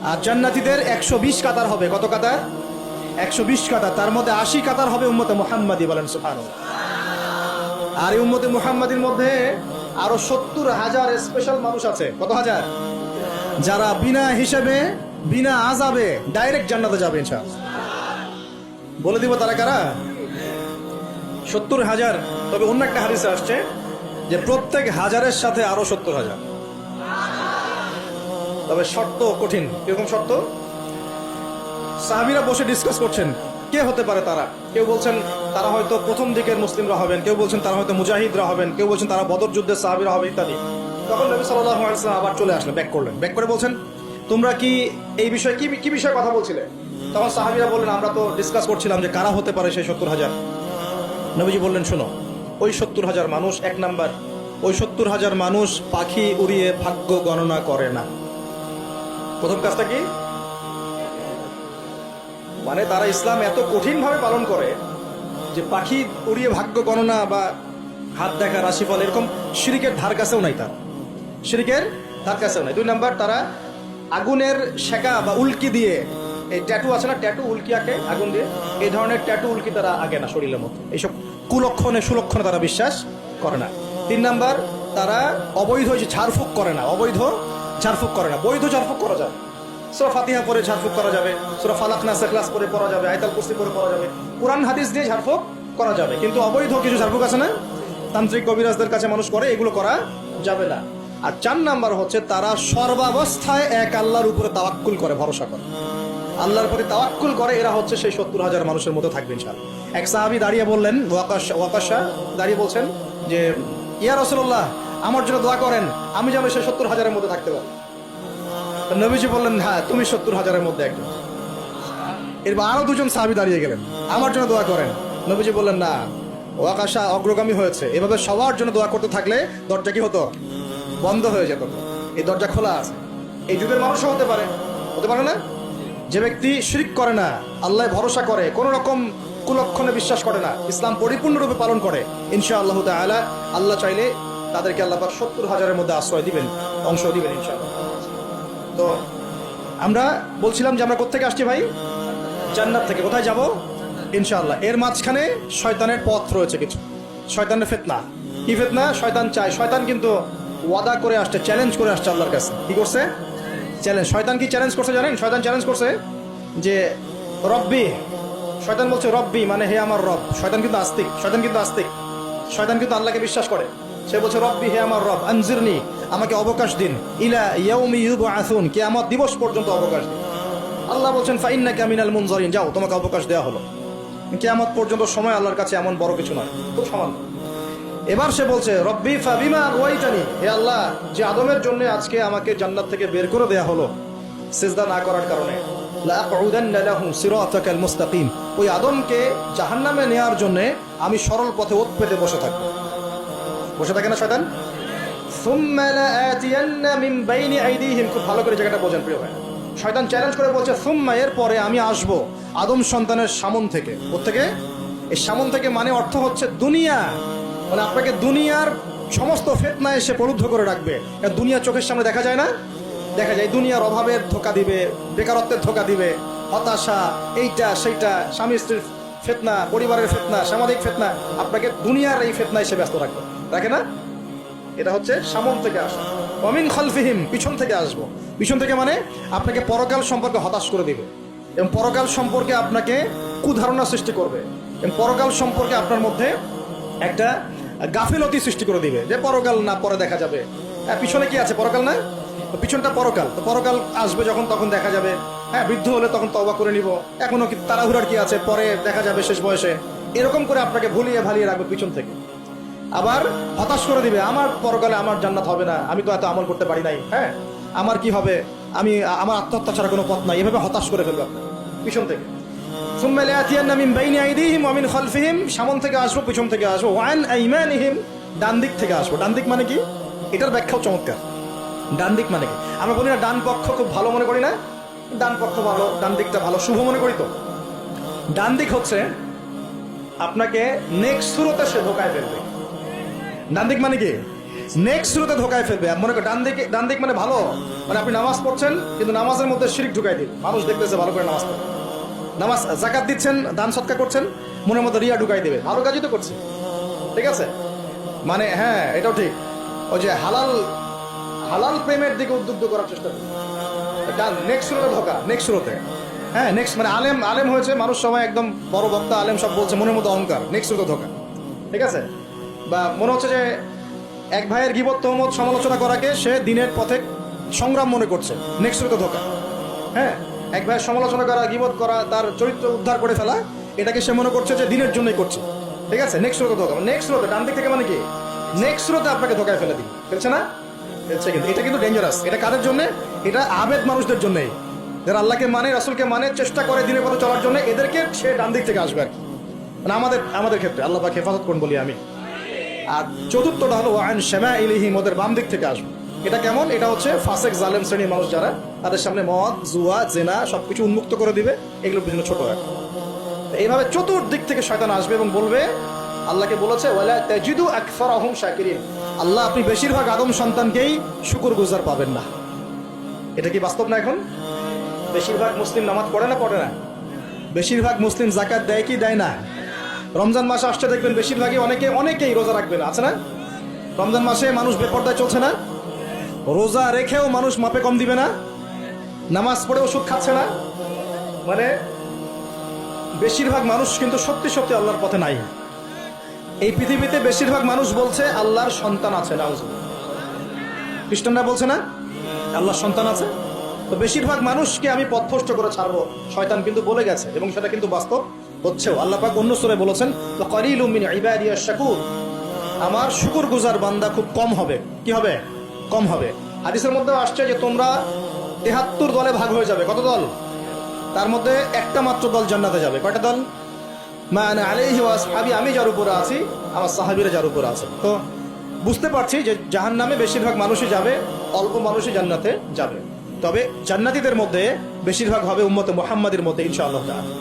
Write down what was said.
আর জান্নাতীদের 120 কাতার হবে। কত কাতার? 120 কাতার। তার মধ্যে 80 কাতার হবে উম্মতে মুহাম্মাদি, বলেন সুবহানাল্লাহ। আর এই উম্মতে মুহাম্মাদির মধ্যে আরো 70,000 স্পেশাল মানুষ আছে। কত হাজার? যারা বিনা হিসেবে বিনা আযাবে ডাইরেক্ট জান্নাতে যাবে ইনশাআল্লাহ। বলে দিব তারা কারা? 70,000। তবে অন্য একটা হাদিসে আসছে যে প্রত্যেক হাজারের সাথে আরো 70,000। তবে শর্ত কঠিন। কিরকম শর্ত? সাহাবীরা বসে ডিসকাস করছেন কে হতে পারে তারা। কেউ বলছেন তারা হয়তো প্রথম দিকের মুসলিমরা হবেন, কেউ বলছেন তারা হয়তো মুজাহিদরা হবেন, কেউ বলছেন তারা বদর যুদ্ধের সাহাবীরা হবে ইত্যাদি। তখন নবী সাল্লাল্লাহু আলাইহি ওয়াসাল্লাম আবার চলে আসলেন, ব্যাক করলেন। ব্যাক করে বলছেন তোমরা কি এই বিষয়ে কি বিষয়ে কথা বলছিলে? তখন সাহাবীরা বললেন আমরা তো ডিসকাস করছিলাম যে কারা হতে পারে সেই 70,000। নবীজি বললেন শোনো, ওই 70,000 মানুষ, এক নাম্বার, ওই 70,000 মানুষ পাখি উড়িয়ে ভাগ্য গণনা করে না। প্রথম কাজটা কি? মানে তারা ইসলাম এত কঠিন ভাবে পালন করে যে পাখি উড়িয়ে ভাগ্য গণনা বা হাত দেখা, রাশিফল, এরকম শিরিকের ধার কাছেও নাই। তার শিরিকের ধার কাছেও নাই। দুই নাম্বার, তারা আগুনের শেখা বা উল্কি দিয়ে, এই ট্যাটু আছে না, ট্যাটু উল্কি আঁকে আগুন দিয়ে, এই ধরনের ট্যাটু উল্কি তারা আগে না শরীরের মধ্যে। এইসব কুলক্ষণে সুলক্ষণে তারা বিশ্বাস করে না। তিন নাম্বার, তারা অবৈধ যে ঝাড়ফুঁক করে না, অবৈধ ঝাড়ফুঁক করে না। বৈধ ঝাড়ফুঁক করা যায়, সূরা ফাতিহা পড়ে ঝাড়ফুঁক করা যাবে, সূরা ফালাক নাস ইখলাস পড়ে পড়া যাবে, আয়াতুল কুরসি পড়ে পড়া যাবে, কুরআন হাদিস দিয়ে ঝাড়ফুঁক করা যাবে। কিন্তু অবৈধ কিছু ঝাড়ফুঁক আছে না, তান্ত্রিক কবিরাজদের কাছে মানুষ করে, এগুলো করা যাবে না। আর 4 নাম্বার হচ্ছে তারা সর্বাবস্থায় এক আল্লাহর উপরে তাওয়াক্কুল করে, ভরসা করে, আল্লাহর প্রতি তাওয়াক্কুল করে। এরা হচ্ছে সেই 70,000 মানুষের মধ্যে থাকবে ইনশাআল্লাহ। এক সাহাবী দাঁড়িয়ে বললেন, ওয়াকাশা দাঁড়িয়ে বলছেন যে ইয়া রাসূলুল্লাহ, আমার জন্য দোয়া করেন, আমি যেন সেই 70,000-এর মধ্যে থাকতে পারি। নবীজি বললেন হ্যাঁ, তুমি 70,000-এর মধ্যে একজন। এরপর আরো 2জন সাহাবী দাঁড়িয়ে গেলেন, আমার জন্য দোয়া করেন। নবীজি বললেন না, ওয়াকাশা অগ্রগামী হয়েছে। এভাবে সবার জন্য দোয়া করতে থাকলে দরজা কি হতো? বন্ধ হয়ে যেত। এই দরজা খোলা আছে। এই যুগের মানুষও হতে পারে, হতে পারে না? যে ব্যক্তি শিরক করে না, আল্লাহ ভরসা করে, কোন রকম কুলক্ষণে বিশ্বাস করে না, ইসলাম পরিপূর্ণরূপে পালন করে, ইনশাআল্লাহ তাআলা আল্লাহ চাইলে তাদেরকে আল্লাহ পাক 70,000-এর মধ্যে আশ্রয় দিবেন, অংশ দিবেন ইনশাআল্লাহ। তো আমরা বলছিলাম যে আমরা কোত্থেকে আসছি ভাই? জান্নাত থেকে। কোথায় যাব? ইনশাআল্লাহ। এর মাঝখানে শয়তানের পথ রয়েছে কিছু, শয়তানের ফিতনা। কি ফিতনা? শয়তান চায়, শয়তান কিন্তু ওয়াদা করে আসছে, চ্যালেঞ্জ করে আসছে আল্লাহর কাছে। কি করছে? চ্যালেঞ্জ। শয়তান কি চ্যালেঞ্জ করছে জানেন? শয়তান চ্যালেঞ্জ করছে যে রব্বি, শয়তান বলছে রব্বি মানে হে আমার রব। শয়তান কিন্তু আস্তিক, শয়তান কিন্তু আস্তিক, শয়তান কিন্তু আল্লাহকে বিশ্বাস করে। সে বলছে রব্বি, হে আমার রব, আনজিরনি, আমাকে অবকাশ দিন, ইলা ইয়াউমি ইউবআসুন, কিয়ামত দিবস পর্যন্ত অবকাশ দিন। আল্লাহ বলছেন ফাইন্নাকা মিনাল মুনজারিন, যাও, তোমাকে অবকাশ দেওয়া হলো। কিয়ামত পর্যন্ত সময় আল্লাহর কাছে এমন বড় কিছু নয়, খুব সামান্য। এবার সে বলছে রব্বি ফাবিমা আগওয়াইতানি, হে আল্লাহ, যে আদমের জন্য আজকে আমাকে জান্নাত থেকে বের করে দেয়া হলো সিজদা না করার কারণে, লাআকুদান্না লাহু সিরাতাকাল মুস্তাকিম, ওই আদমকে জাহান্নামে নেয়ার জন্য আমি সরল পথে ওত পেতে বসে থাকবো। বসে থাকে না শয়তান? সুম্মা লাআতিয়ান্না মিন বাইনি আইদিহিম, খুব ভালো করে জায়গাটা বোঝেন প্রিয় ভাই। শয়তান চ্যালেঞ্জ করে বলছে সুম্মা, এর পরে আমি আসবো আদম সন্তানের সামন থেকে। কোত্থেকে? এই সামন থেকে মানে অর্থ হচ্ছে দুনিয়া, মানে আপনাকে দুনিয়ার সমস্ত ফিতনা এসে প্রলুব্ধ করে রাখবে। দুনিয়া চোখের সামনে দেখা যায় না? দেখা যায়। দুনিয়ার অভাবের ধোঁকা দিবে, বেকারত্বের ধোঁকা দিবে, হতাশা, এইটা সেইটা, স্বামী স্ত্রীর ফিতনা, পরিবারের ফিতনা, সামাজিক ফিতনা, আপনাকে দুনিয়ার এই ফিতনা এসে ব্যস্ত রাখবে, রাখে না? এটা হচ্ছে সামন থেকে আসা। ওয়ামিন খালফিহিম, পিছন থেকে আসবো। পিছন থেকে মানে আপনাকে পরকাল সম্পর্কে হতাশ করে দিবে, এবং পরকাল সম্পর্কে আপনাকে কুধারণা সৃষ্টি করবে, এবং পরকাল সম্পর্কে আপনার মধ্যে একটা গাফিলতি সৃষ্টি করে দিবে যে পরকাল না, পরে দেখা যাবে। পিছনে কি আছে? পরকাল না? পিছনটা পরকাল। তো পরকাল আসবে যখন, তখন দেখা যাবে। হ্যাঁ, বৃদ্ধ হলে তখন তওবা করে নিব, এখনো কি তাড়াহুড়ার কি আছে, পরে দেখা যাবে শেষ বয়সে। এরকম করে আপনাকে ভুলিয়ে ভালিয়ে রাখবে পিছন থেকে। আবার হতাশ করে দিবে, আমার পরকালে আমার জান্নাত হবে না, আমি তো এত আমল করতে পারি নাই, হ্যাঁ, আমার কি হবে, আমার আত্মহত্যা ছাড়া কোনো পথ নাই, এভাবে হতাশ করে ফেলবে আপনাকে পিছন থেকে। সুম্মা লাআতিয়ান্না মিন বাইনি আইদিহিম ওয়া মিন খালফিহিম, সামন থেকে আসবো, পিছন থেকে আসবো, ওয়া আন আইমানিহিম, ডান দিক থেকে আসবো। ডান দিক মানে কি? এটার ব্যাখ্যাও চমৎকার। ডান দিক মানে কি? আমরা বলি না ডান পক্ষ খুব ভালো মনে করি না? ডান পক্ষ ভালো, ডান দিকটা ভালো, শুভ মনে করি তো। ডান দিক হচ্ছে আপনাকে নেক্সট সুরতে সে ধোকায় ফেলবে। ডান দিক মানে কি? নেক্সট শুরুতে ধোকায় ফেলবে। মনে করেন ডান দিক মানে ভালো, মানে আপনি নামাজ পড়ছেন কিন্তু নামাজের মধ্যে শিরক ঢুকাই দিন, মানুষ দেখতেছে ভালো করে নামাজ পড়ে, নামাজ জাকাত দিচ্ছেন, দান সৎকার করছেন, মনের মধ্যে রিয়া ঢুকাই দেবে, ভালো কাজই তো করছে, ঠিক আছে, মানে হ্যাঁ এটাও ঠিক। ওই যে হালাল প্রেমের দিকে উদ্বুদ্ধ করার চেষ্টা করবে, নেক্সট শুরুতে ধোকা, নেক্সট শুরুতে, হ্যাঁ নেক্সট মানে আলেম হয়েছে মানুষ, সবাই একদম বড় বক্তা আলেম সব বলছে, মনের মধ্যে অহংকার, নেক্সট শুরুতে ধোকা, ঠিক আছে। বা মনে হচ্ছে যে এক ভাইয়ের গীবত তহমত সমালোচনা করাকে সে দিনের পথে সংগ্রাম মনে করছে, নেক্সট শুরুতে ধোকা। হ্যাঁ, এক ভাইয়ের সমালোচনা করা, গীবত করা, তার চরিত্র উদ্ধার করে ফেলা, এটাকে সে মনে করছে যে দিনের জন্যই করছে, ঠিক আছে, নেক্সট শুরুতে ধোকা। নেক্সট শুরুতে ডান দিক থেকে মানে কি, নেক্সট শুরুতে আপনাকে ধোকায় ফেলে দিন, ফেলছে না, ফেলছে, কিন্তু এটা কিন্তু ডেঞ্জারাস। এটা কাদের জন্য? এটা আবেদ মানুষদের জন্যই, যারা আল্লাহকে মানে, রাসূলকে মানে, চেষ্টা করে দিনের পথে চলার জন্য, এদেরকে সে ডান দিক থেকে আসবে আর কি, মানে আমাদের ক্ষেত্রে আল্লাহ পাক হেফাজত করুন বলি আমি। আর চতুর্থটা হলো ওয়ান শামাইলিহিম, ওদের বাম দিক থেকে আসবে। এটা কেমন? এটা হচ্ছে ফাসেক জালেম শ্রেণীর মানুষ যারা, তাদের সামনে মদ, জুয়া, জেনা সবকিছু উন্মুক্ত করে দিবে, এগুলোর পিছনে ছোট হয়। এইভাবে চতুর্দিক থেকে শয়তান আসবে এবং বলবে, আল্লাহকে বলেছে ওয়ালা তাজিদু আকসারাহুম শাকিরিন, আল্লাহ আপনি বেশিরভাগ আদম সন্তানকেই শুকরগুজার পাবেন না। এটা কি বাস্তব না? এখন বেশিরভাগ মুসলিম নামাজ পড়ে না, পড়ে না? বেশিরভাগ মুসলিম যাকাত দেয় কি দেয় না? রমজান মাসে আসছে দেখবেন বেশিরভাগই অনেকেই রোজা রাখবে না, আছে না? রমজান মাসে মানুষ বেপরদায় চলছে না, রোজা রেখেও মানুষ মাপে কম দিবে না, নামাজ পড়েও সুদ খাচ্ছে না, মানে বেশিরভাগ মানুষ কিন্তু সত্যি সত্যি আল্লাহর পথে নাই। এই পৃথিবীতে বেশিরভাগ মানুষ বলছে আল্লাহর সন্তান আছে, নাউজুবিল্লাহ। খ্রিস্টানরা বলছে না আল্লাহর সন্তান আছে? তো বেশিরভাগ মানুষকে আমি পথভ্রষ্ট করে ছাড়বো, শয়তান কিন্তু বলে গেছে, এবং সেটা কিন্তু বাস্তব হচ্ছেও। আল্লাহ পাক অন্য সূরায় বলেছেন ক্বালিলুম মিন ইবাদিয়াশ শাকুর, আমার শুকরগুজার বান্দা খুব কম হবে। কি হবে? কম হবে। হাদিসের মধ্যে আসছে যে তোমরা ৭৩ দলে ভাগ হয়ে যাবে। কত দল? তার মধ্যে একটা মাত্র দল জান্নাতে যাবে। কয়টা দল? মা আনা আলাইহি ওয়া আসহাবি, আমি যার উপরে আছি, আমার সাহাবীরা যার উপরে আছে। তো বুঝতে পারছি যে জাহান্নামে বেশিরভাগ মানুষই যাবে, অল্প মানুষই জান্নাতে যাবে। তবে জান্নাতীদের মধ্যে বেশিরভাগ হবে উম্মতে মুহাম্মাদের মধ্যে ইনশাআল্লাহ তাআলা।